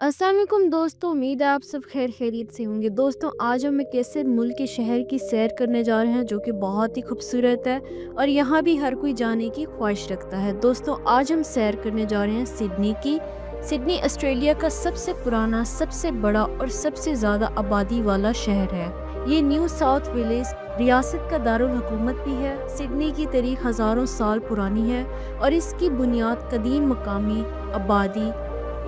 अस्सलाम वालेकुम दोस्तों, उम्मीद है आप सब खैर खैरियत से होंगे। दोस्तों, आज हम एक ऐसे मुल्क के शहर की सैर करने जा रहे हैं जो कि बहुत ही खूबसूरत है और यहाँ भी हर कोई जाने की ख्वाहिश रखता है। दोस्तों, आज हम सैर करने जा रहे हैं सिडनी की। सिडनी ऑस्ट्रेलिया का सबसे पुराना, सबसे बड़ा और सबसे ज़्यादा आबादी वाला शहर है। ये न्यू साउथ वेल्स रियासत का दारुल हुकूमत भी है। सिडनी की तारीख हज़ारों साल पुरानी है और इसकी बुनियाद कदीम मकामी आबादी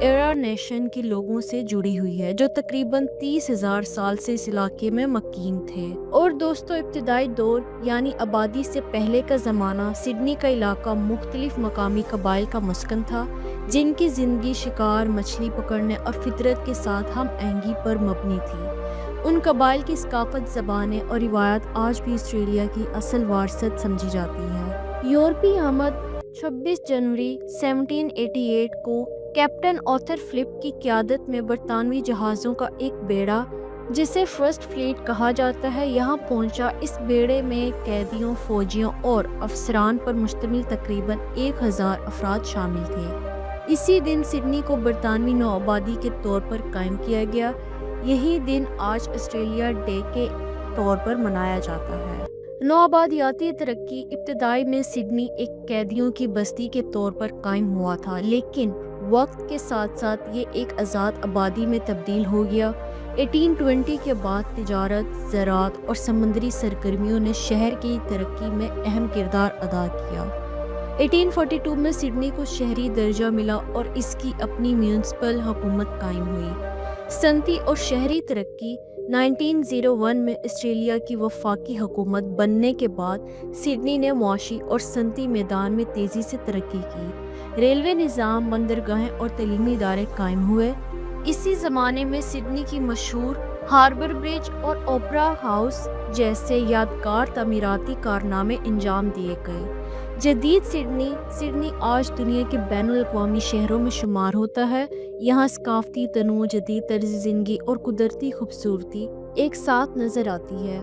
एरा नेशन के लोगों से जुड़ी हुई है जो तकरीबन 30,000 साल से इस इलाके में मकीन थे। और दोस्तों, इब्तदाई दौर यानी आबादी से पहले का ज़माना सिडनी का इलाका मुख्तलिफ मकामी कबाइल का मस्कन था जिनकी ज़िंदगी शिकार, मछली पकड़ने और फितरत के साथ हम आहंगी पर मबनी थी। उन कबाइल की सकाफत, ज़बानें और रिवायत आज भी ऑस्ट्रेलिया की असल वारसत समझी जाती है। यूरोपीय आमद 26 जनवरी 1788 को कैप्टन ऑर्थर फिलिप की क़यादत में बरतानवी जहाज़ों का एक बेड़ा, जिसे फर्स्ट फ्लीट कहा जाता है, यहाँ पहुँचा। इस बेड़े में कैदियों, फौजियों और अफसरान पर मुश्तमिल तकरीबन 1000 अफराद शामिल थे। इसी दिन सिडनी को बरतानवी नौआबादी के तौर पर कायम किया गया। यही दिन आज ऑस्ट्रेलिया डे के तौर पर मनाया जाता है। नौआबादियाती तरक्की इब्तदाई में सिडनी एक कैदियों की बस्ती के तौर पर कायम हुआ था, लेकिन वक्त के साथ साथ ये एक आज़ाद आबादी में तब्दील हो गया। 1820 के बाद तिजारत, ज़राअत और समुद्री सरगर्मियों ने शहर की तरक्की में अहम किरदार अदा किया। 1842 में सिडनी को शहरी दर्जा मिला और इसकी अपनी म्यूनिसिपल हुकूमत कायम हुई। सनती और शहरी तरक्की 1901 में ऑस्ट्रेलिया की वफाकी हुकूमत बनने के बाद सिडनी ने मुआशी और सनती मैदान में तेज़ी से तरक्की की। रेलवे निज़ाम, बंदरगाहें और तलीमी इदारे कायम हुए। इसी ज़माने में सिडनी की मशहूर हार्बर ब्रिज और ओपरा हाउस जैसे यादगार तमीराती कारनामे अंजाम दिए गए। जदीद सिडनी आज दुनिया के बैनुल अक़वामी शहरों में शुमार होता है। यहाँ सकाफ़ती तनूज़, जदीद तर्ज़ ज़िंदगी और कुदरती खूबसूरती एक साथ नज़र आती है।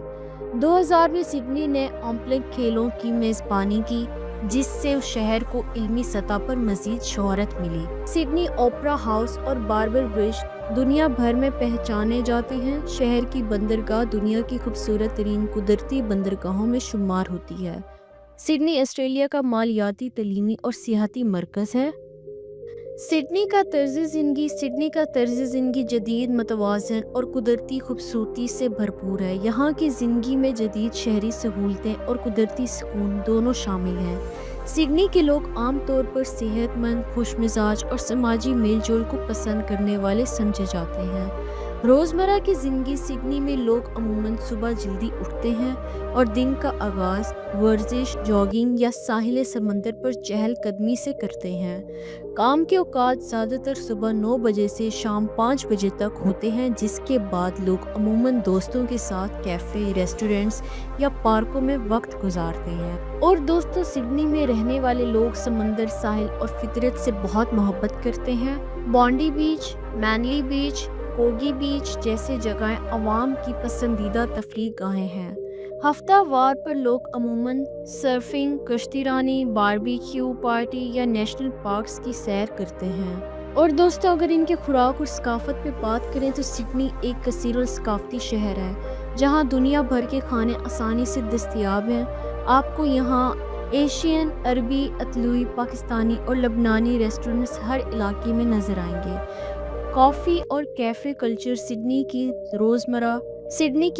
2000 में सिडनी ने ओलंपिक खेलों की मेज़बानी की, जिससे उस शहर को इल्मी सतह पर मज़ीद शोहरत मिली। सिडनी ओपरा हाउस और बार्बर ब्रिज दुनिया भर में पहचाने जाते हैं। शहर की बंदरगाह दुनिया की खूबसूरत तरीन कुदरती बंदरगाहों में शुमार होती है। सिडनी ऑस्ट्रेलिया का मालियाती, तलीमी और सियाहती मरकज़ है। सिडनी का तर्ज़ ज़िंदगी जदीद, मतवाज़न और कुदरती खूबसूरती से भरपूर है। यहाँ की ज़िंदगी में जदीद शहरी सहूलतें और कुदरती सुकून दोनों शामिल हैं। सिडनी के लोग आम तौर पर सेहतमंद, खुशमिजाज और समाजी मेल जोल को पसंद करने वाले समझे जाते हैं। रोज़मर्रा की ज़िंदगी सिडनी में लोग अमूमन सुबह जल्दी उठते हैं और दिन का आगाज़ वर्जिश, जॉगिंग या साहिल समंदर पर चहलकदमी से करते हैं। काम के औकात ज़्यादातर सुबह 9 बजे से शाम 5 बजे तक होते हैं, जिसके बाद लोग अमूमन दोस्तों के साथ कैफ़े, रेस्टोरेंट्स या पार्कों में वक्त गुजारते हैं। और दोस्तों, सिडनी में रहने वाले लोग समंदर, साहिल और फितरत से बहुत मोहब्बत करते हैं। बॉन्डी बीच, मैनली बीच, कोगी बीच जैसे जगहें अवाम की पसंदीदा तफरीह गाहें हैं। हफ्तावार पर लोग अमूमन सर्फिंग, कश्तीरानी, बारबेक्यू पार्टी या नेशनल पार्क्स की सैर करते हैं। और दोस्तों, अगर इनके खुराक और सकाफत पे बात करें तो सिडनी एक कसीर और सकाफती शहर है जहां दुनिया भर के खाने आसानी से दस्तयाब हैं। आपको यहाँ एशियन, अरबी, अतलुई, पाकिस्तानी और लबनानी रेस्टोरेंट्स हर इलाके में नज़र आएंगे। कॉफ़ी और कैफ़े कल्चर सिडनी की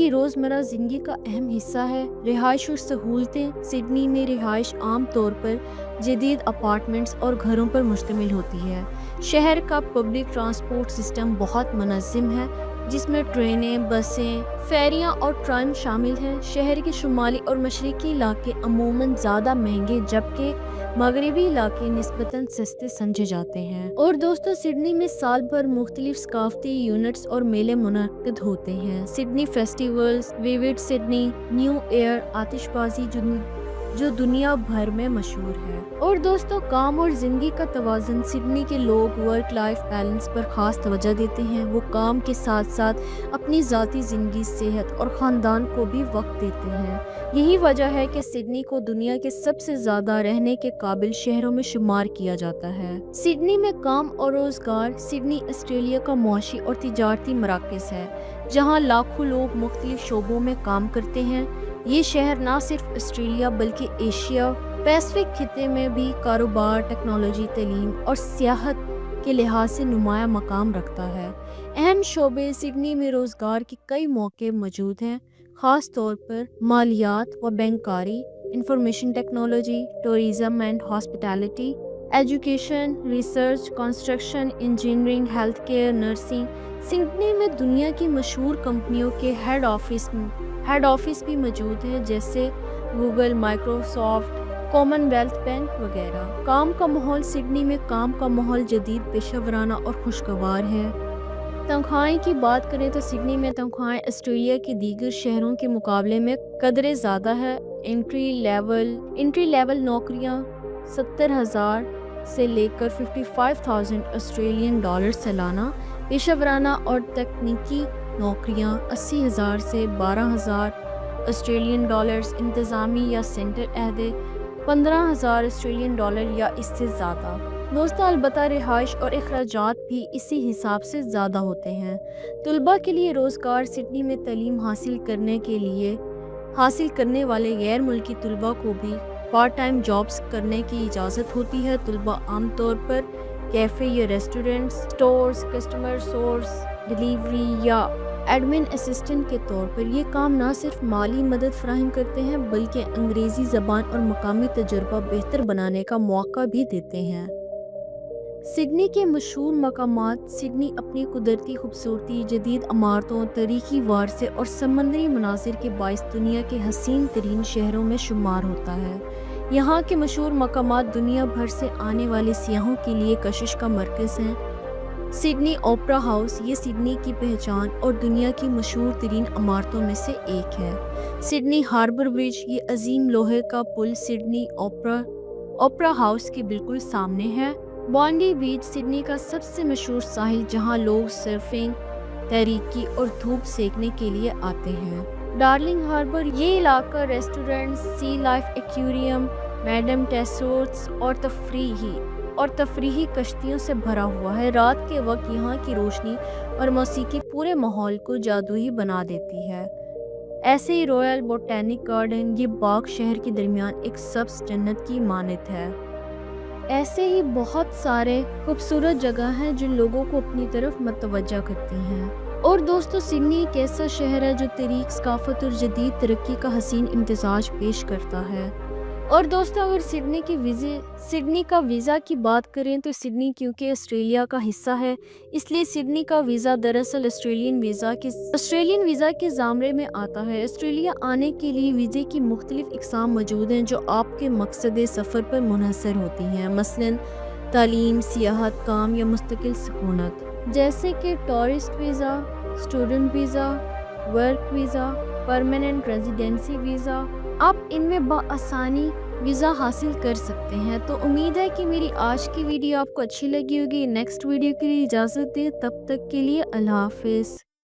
रोज़मर्रा ज़िंदगी का अहम हिस्सा है। रिहाइश और सहूलतें सिडनी में रिहाइश आम तौर पर जदीद अपार्टमेंट्स और घरों पर मुश्तमिल होती है। शहर का पब्लिक ट्रांसपोर्ट सिस्टम बहुत मुनज़्ज़म है, जिसमें ट्रेनें, बसें, फेरियां और ट्राम शामिल हैं। शहर के शुमाली और मशरक़ी इलाके अमूमन ज़्यादा महंगे, जबकि मगरबी इलाके निस्बतन सस्ते समझे जाते हैं। और दोस्तों, सिडनी में साल भर मुख्तलिफ सकाफती यूनिट्स और मेले मुनक़्क़िद होते हैं। Sydney festivals, vivid Sydney, new year, आतिशबाजी, जो दुनिया भर में मशहूर है। और दोस्तों, काम और ज़िंदगी का तवाज़ुन, सिडनी के लोग वर्क लाइफ बैलेंस पर ख़ास तवज्जो देते हैं। वो काम के साथ साथ अपनी ज़ाती ज़िंदगी, सेहत और ख़ानदान को भी वक्त देते हैं। यही वजह है कि सिडनी को दुनिया के सबसे ज़्यादा रहने के काबिल शहरों में शुमार किया जाता है। सिडनी में काम और रोज़गार। सिडनी ऑस्ट्रेलिया का मुआशी और तिजारती मराकज़ है, जहाँ लाखों लोग मुख्तलिफ शोबों में काम करते हैं। ये शहर न सिर्फ ऑस्ट्रेलिया बल्कि एशिया पैसिफिक खिते में भी कारोबार, टेक्नोलॉजी, तालीम और सियाहत के लिहाज से नुमाया मकाम रखता है। अहम शोबे। सिडनी में रोज़गार के कई मौके मौजूद हैं, ख़ास तौर पर मालियात व बैंककारी, information technology, tourism and hospitality, education, research, construction, engineering, health care, nursing. Sydney में दुनिया की मशहूर कंपनियों के हेड ऑफिस भी मौजूद हैं, जैसे गूगल, माइक्रोसॉफ्ट, कॉमनवेल्थ बैंक वगैरह। काम का माहौल। सिडनी में काम का माहौल जदीद, पेशेवराना और खुशगवार है। तनख्वाहें की बात करें तो सिडनी में तनख्वाहें ऑस्ट्रेलिया के दीगर शहरों के मुकाबले में कदरे ज़्यादा है। एंट्री लेवल नौकरियां 70,000 से लेकर 55,000 ऑस्ट्रेलियन डॉलर सालाना। पेशेवराना और तकनीकी नौकरियां 80,000 से 12,000 ऑस्ट्रेलियन डॉलर्स। इंतज़ामी या सेंटर अहदे 15,000 ऑस्ट्रेलियन डॉलर या इससे ज़्यादा। दोस्तों, अलबत्ता रिहाइश और अखराजात भी इसी हिसाब से ज़्यादा होते हैं। तलबा के लिए रोज़गार। सिडनी में तालीम हासिल करने वाले गैर मुल्की तलबा को भी पार्ट टाइम जॉब्स करने की इजाज़त होती है। तलबा आमतौर पर कैफ़े या restaurants, stores, customer source, delivery या एडमिन असिस्टेंट के तौर पर ये काम न सिर्फ माली मदद फराहम करते हैं बल्कि अंग्रेज़ी ज़बान और मकामी तजुर्बा बेहतर बनाने का मौका भी देते हैं। सिडनी के मशहूर मकामात। सिडनी अपनी कुदरती खूबसूरती, जदीद इमारतों, तारीखी वारसे और समंदरी मनाजिर के बाइस दुनिया के हसीन तरीन शहरों में शुमार होता है। यहाँ के मशहूर मकामात दुनिया भर से आने वाले सियाहों के लिए कशिश का मरकज़ हैं। Sydney opera house. ये सिडनी की पहचान और दुनिया की मशहूर तरीन इमारतों में से एक है। Sydney Harbour Bridge. ये अजीम लोहे का पुल सिडनी ओपेरा हाउस के बिल्कुल सामने है। बॉन्डी बीच। सिडनी का सबसे मशहूर साहिल, जहाँ लोग सर्फिंग, तैराकी और धूप सेकने के लिए आते हैं। Darling Harbour. ये इलाका restaurants, Sea Life Aquarium, Madame Tussauds और तफरीही कश्तियों से भरा हुआ है। रात के वक्त यहाँ की रोशनी और मौसीकी पूरे माहौल को जादुई बना देती है। ऐसे ही रॉयल बोटैनिक गार्डन। ये बाग शहर के दरमियान एक सब्ज़ जन्नत की मानत है। ऐसे ही बहुत सारे खूबसूरत जगह हैं जो लोगों को अपनी तरफ मतवज्जा करती हैं। और दोस्तों, सिडनी एक ऐसा शहर है जो तारीख, सकाफत और जदीद तरक्की का हसीन इम्तिजाज पेश करता है। और दोस्तों, अगर सिडनी का वीज़ा की बात करें तो सिडनी क्योंकि ऑस्ट्रेलिया का हिस्सा है, इसलिए सिडनी का वीज़ा दरअसल ऑस्ट्रेलियन वीज़ा के ज़ामरे में आता है। ऑस्ट्रेलिया आने के लिए वीज़े की मुख्तलिफ इक़साम मौजूद हैं जो आपके मकसद सफ़र पर मुनहसर होती हैं, मसलन तालीम, सियाहत, काम या मुस्तकिल सुकूनत, जैसे कि tourist visa, student visa, work visa, permanent residency visa. आप इनमें बआसानी वीज़ा हासिल कर सकते हैं। तो उम्मीद है कि मेरी आज की वीडियो आपको अच्छी लगी होगी। नेक्स्ट वीडियो के लिए इजाज़त दें, तब तक के लिए अल्लाह हाफ़िज़।